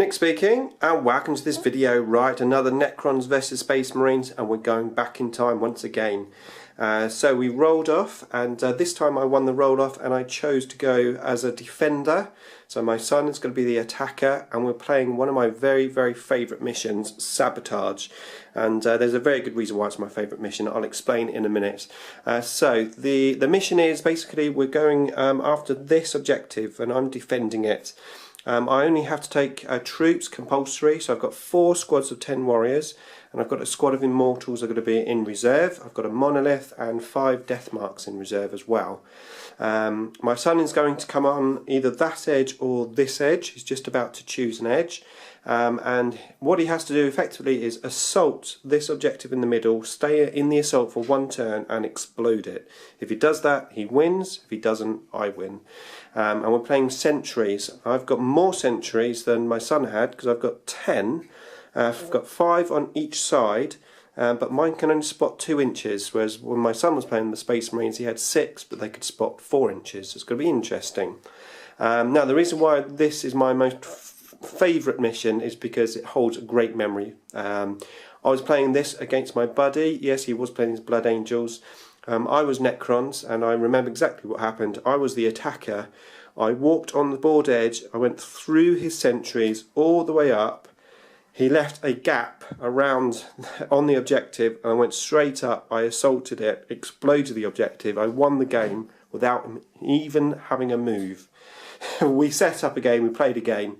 Nick speaking, and welcome to this video. Right, another Necrons versus Space Marines, and we're going back in time once again. So we rolled off, and this time I won the roll off, and I chose to go as a defender. So my son is going to be the attacker, and we're playing one of my very favourite missions, Sabotage. And there's a very good reason why it's my favourite mission. I'll explain in a minute. So the mission is basically we're going after this objective, and I'm defending it. I only have to take troops compulsory, so I've got 4 squads of 10 warriors, and I've got a squad of immortals that are going to be in reserve. I've got a monolith and 5 death marks in reserve as well. My son is going to come on either that edge or this edge. He's just about to choose an edge, and what he has to do effectively is assault this objective in the middle, stay in the assault for 1 turn and explode it. If he does that, he wins. If he doesn't, I win. And we're playing sentries. I've got more sentries than my son had because I've got 10. I've got 5 on each side, but mine can only spot 2 inches, whereas when my son was playing the Space Marines he had 6, but they could spot 4 inches. It's going to be interesting. Now the reason why this is my most favourite mission is because it holds a great memory. I was playing this against my buddy. Yes, he was playing his Blood Angels. I was Necrons, and I remember exactly what happened. I was the attacker. I walked on the board edge, I went through his sentries all the way up. He left a gap around on the objective, and I went straight up. I assaulted it, exploded the objective. I won the game without him even having a move. We set up a game, we played a game.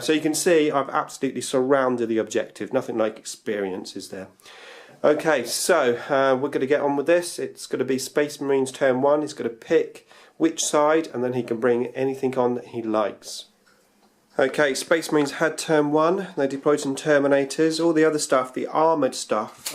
So you can see I've absolutely surrounded the objective. Nothing like experience, is there? Okay, so we're going to get on with this. It's going to be Space Marines turn 1. He's going to pick which side, and then he can bring anything on that he likes. Okay, Space Marines had turn 1. They deployed some Terminators. All the other stuff, the armoured stuff,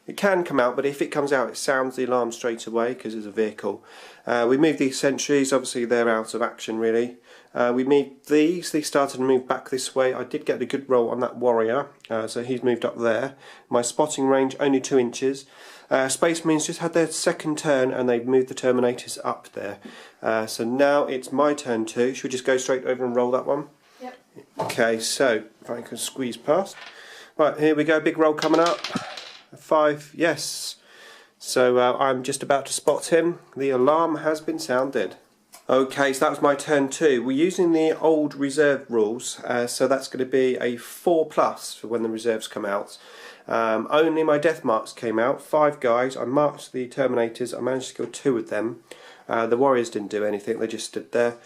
it can come out, but if it comes out it sounds the alarm straight away because it's a vehicle. We moved these sentries. Obviously they're out of action really. We moved these. They started to move back this way. I did get a good roll on that warrior, so he's moved up there. My spotting range only 2 inches. Space Marines just had their second turn and they've moved the Terminators up there. So now it's my turn too. Should we just go straight over and roll that one? Yep. Okay, so if I can squeeze past. Right, here we go, big roll coming up. 5, yes. So I'm just about to spot him. The alarm has been sounded. Okay, so that was my turn 2. We're using the old reserve rules, so that's going to be a 4+ for when the reserves come out. Only my death marks came out, 5 guys. I marked the Terminators, I managed to kill 2 of them. The warriors didn't do anything, they just stood there.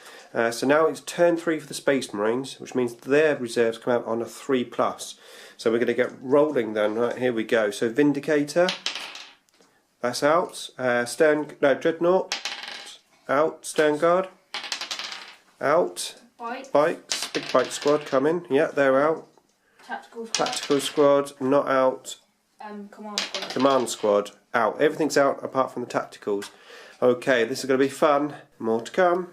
So now it's turn 3 for the Space Marines, which means their reserves come out on a 3+. So we're going to get rolling then. Right, here we go. So Vindicator, that's out. Dreadnought, out. Stern Guard, out. Bikes, big bike squad coming. Yeah, they're out. Tactical squad, not out. Command squad. Command squad, out. Everything's out apart from the tacticals. Okay, this is going to be fun. More to come.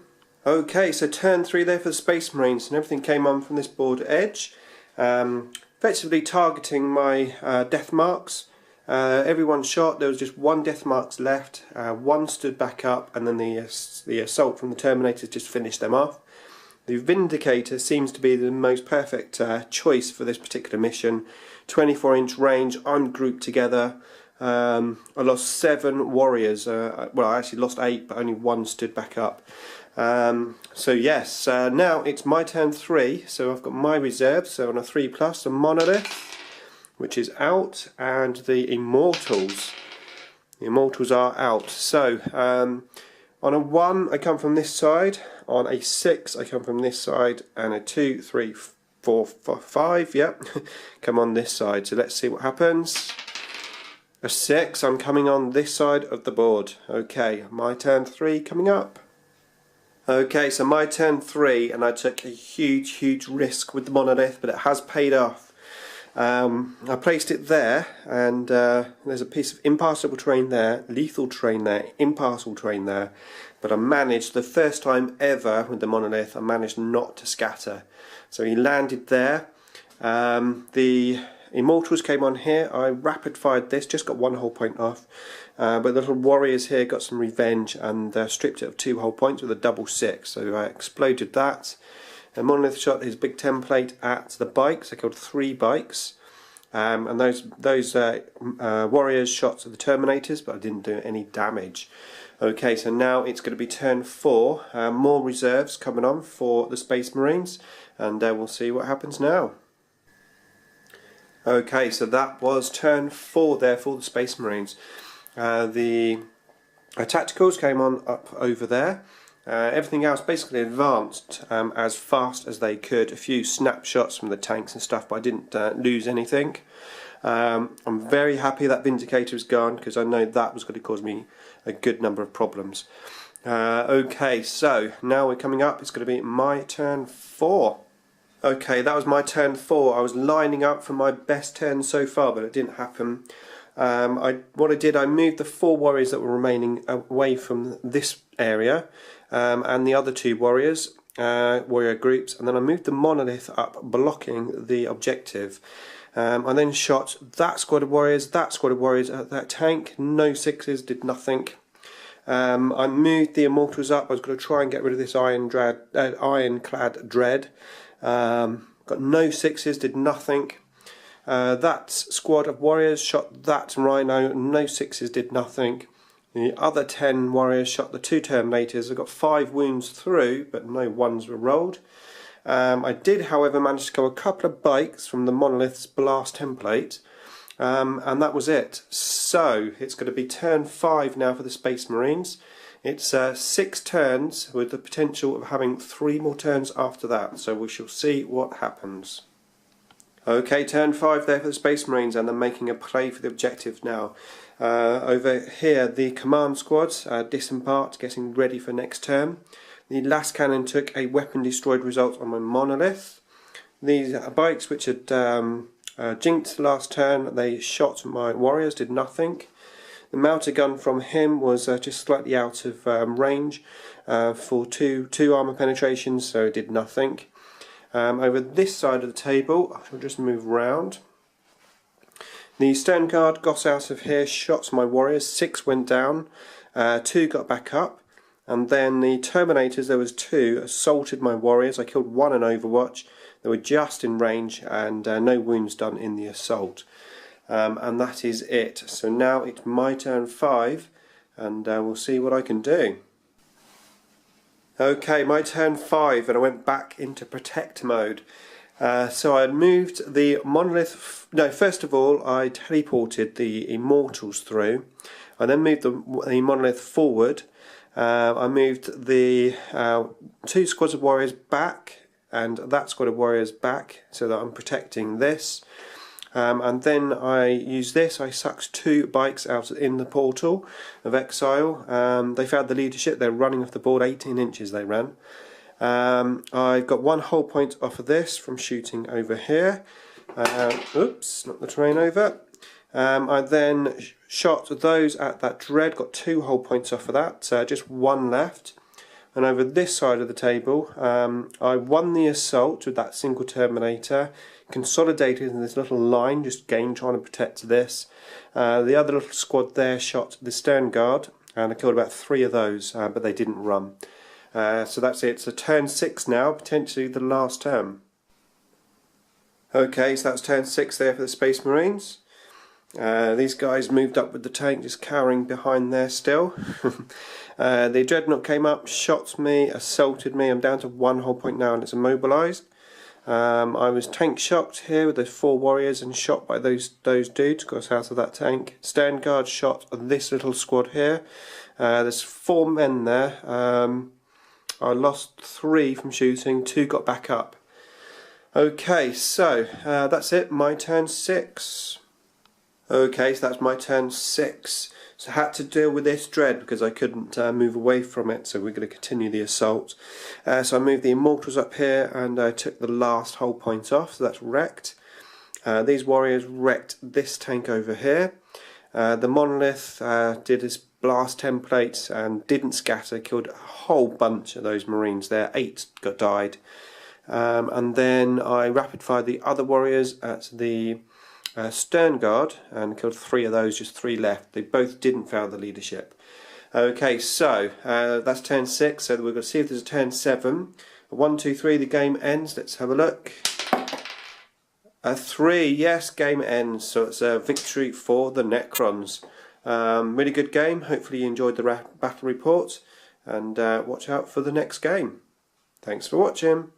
Okay, so turn 3 there for the Space Marines, and everything came on from this board edge. Effectively targeting my death marks. Everyone shot. There was just 1 death marks left. 1 stood back up, and then the assault from the Terminators just finished them off. The Vindicator seems to be the most perfect choice for this particular mission. 24-inch range. I'm grouped together. I lost 7 warriors. Well, I actually lost 8, but only 1 stood back up. So yes, now it's my turn 3. So I've got my reserves. So on a 3+, a monolith, which is out, and the immortals. The immortals are out. So on a 1 I come from this side, on a 6 I come from this side, and a 2, 3, 4, 5, yep, come on this side. So let's see what happens. A 6, I'm coming on this side of the board. Okay, my turn 3 coming up. Okay, so my turn 3, and I took a huge risk with the monolith, but it has paid off. I placed it there, and there's a piece of impassable terrain there, lethal terrain there, impassable terrain there, but I managed, the first time ever with the monolith, I managed not to scatter. So he landed there. The Immortals came on here. I rapid fired this, just got 1 whole point off. But the little warriors here got some revenge and stripped it of 2 whole points with a double 6. So I exploded that. A Monolith shot his big template at the bikes. I killed 3 bikes. And those warriors shot the Terminators, but I didn't do any damage. Okay, so now it's going to be turn 4. More reserves coming on for the Space Marines, and we'll see what happens now. Okay, so that was turn 4 there for the Space Marines. The tacticals came on up over there. Everything else basically advanced as fast as they could. A few snapshots from the tanks and stuff, but I didn't lose anything. I'm very happy that Vindicator is gone, because I know that was going to cause me a good number of problems. Okay, so now we're coming up. It's going to be my turn 4. Okay, that was my turn 4. I was lining up for my best turn so far, but it didn't happen. What I did, I moved the 4 warriors that were remaining away from this area, and the other 2 warriors, warrior groups, and then I moved the Monolith up, blocking the objective. I then shot that squad of warriors, at that tank. No 6s, did nothing. I moved the Immortals up. I was going to try and get rid of this ironclad dread. Got no 6s, did nothing. That squad of warriors shot that Rhino, no 6s, did nothing. The other 10 warriors shot the 2 Terminators. I got 5 wounds through, but no 1s were rolled. I did, however, manage to kill a couple of bikes from the Monolith's blast template, and that was it. So it's going to be turn 5 now for the Space Marines. It's 6 turns with the potential of having 3 more turns after that, so we shall see what happens. Okay, turn 5 there for the Space Marines, and they're making a play for the objective now. Over here, the command squads disembarked, getting ready for next turn. The last cannon took a weapon destroyed result on my Monolith. These bikes, which had jinked last turn, they shot my warriors, did nothing. The melter gun from him was just slightly out of range for two armour penetrations, so it did nothing. Over this side of the table, I'll just move round. The Stern Guard got out of here, shot my warriors, 6 went down, 2 got back up, and then the Terminators, there was 2, assaulted my warriors. I killed 1 in Overwatch. They were just in range, and no wounds done in the assault. And that is it. So now it's my turn 5, and we'll see what I can do. Okay, my turn 5, and I went back into protect mode. So I moved the Monolith. No, first of all, I teleported the Immortals through. I then moved the Monolith forward. I moved the 2 squads of warriors back, and that squad of warriors back, so that I'm protecting this. And then I used this. I sucked 2 bikes out in the portal of exile. They found the leadership. They're running off the board. 18 inches they ran. I've got 1 whole point off of this from shooting over here. Oops, knocked the terrain over. I then shot those at that dread. Got 2 whole points off of that. Just 1 left. And over this side of the table, I won the assault with that single Terminator, consolidated in this little line, just trying to protect this. The other little squad there shot the Stern Guard, and I killed about 3 of those, but they didn't run. So that's it. So turn 6 now, potentially the last turn. Okay, so that's turn 6 there for the Space Marines. These guys moved up with the tank, just cowering behind there still. The Dreadnought came up, shot me, assaulted me. I'm down to 1 whole point now, and it's immobilised. I was tank shocked here with the 4 warriors and shot by those dudes, got out of that tank. Stern Guard shot this little squad here. There's 4 men there. I lost 3 from shooting, 2 got back up. Okay, so that's it, my turn 6. Okay, so that's my turn 6. So I had to deal with this dread because I couldn't move away from it, so we're going to continue the assault. So I moved the Immortals up here, and I took the last whole point off, so that's wrecked. These warriors wrecked this tank over here. The Monolith did his blast templates and didn't scatter, killed a whole bunch of those Marines there, 8 died. And then I rapid fired the other warriors at the Stern Guard and killed 3 of those, just 3 left. They both didn't fail the leadership. Okay, so that's turn 6, so we're going to see if there's a turn 7. 1, 2, 3, the game ends. Let's have a look. A 3, yes, game ends. So it's a victory for the Necrons. Really good game. Hopefully you enjoyed the battle report, and watch out for the next game. Thanks for watching.